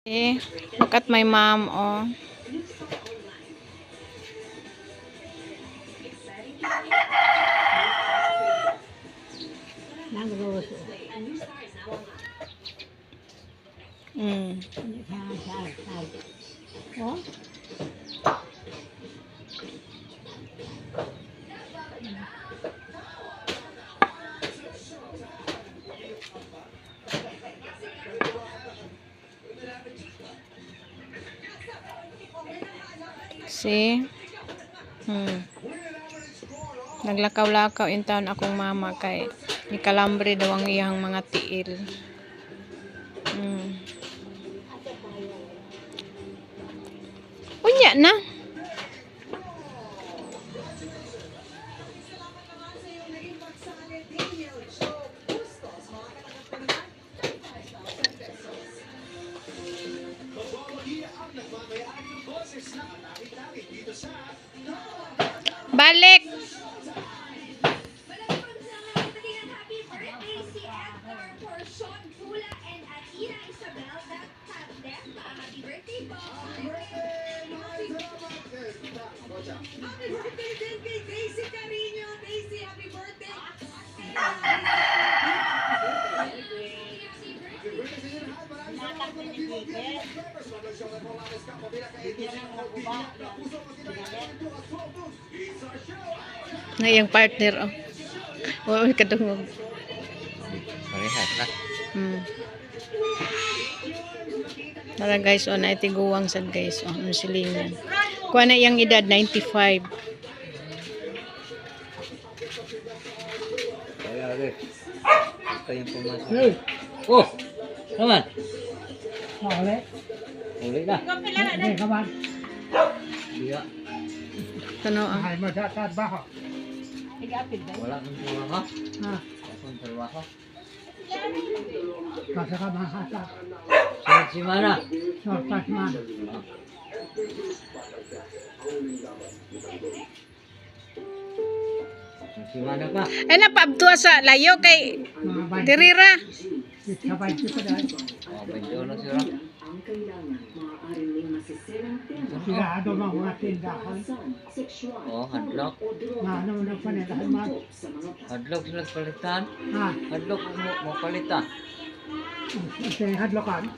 Look at my mom, oh. See? Naglakaw-lakaw in town akong mama kay ni kalambre daw ang iyang mga tiil. Unya na. Balik. Happy birthday din kay Daisy Carino. Daisy, happy birthday. Na iyang partner, oh. Wala kadungog. Parehas na. Tara guys, oh, naitiguwang sad guys, oh, ang silingan. Kuha na iyang edad, 95. Kaya rin. Ito yung pumasok. Oh! Naman! Uli. Uli na. Hindi ka man. Biya. Tano, ah. Ay, madatad ba ko? Wala kang trabaho. Ha? Wala kang trabaho. Kasi ka mahasa. Si Mana. Sortas man. Si Mana pa. Ay, napaabtua sa layo kay Mga bayan. Dirira. Sabay ko pa dahil. Oh, medyo na sila. Sigado mga tindahan. Oh, hadlock. Na ano na panilahan man. Hadlock sila palitan. Ha? Hadlock mo palitan. Ito yung hadlokan.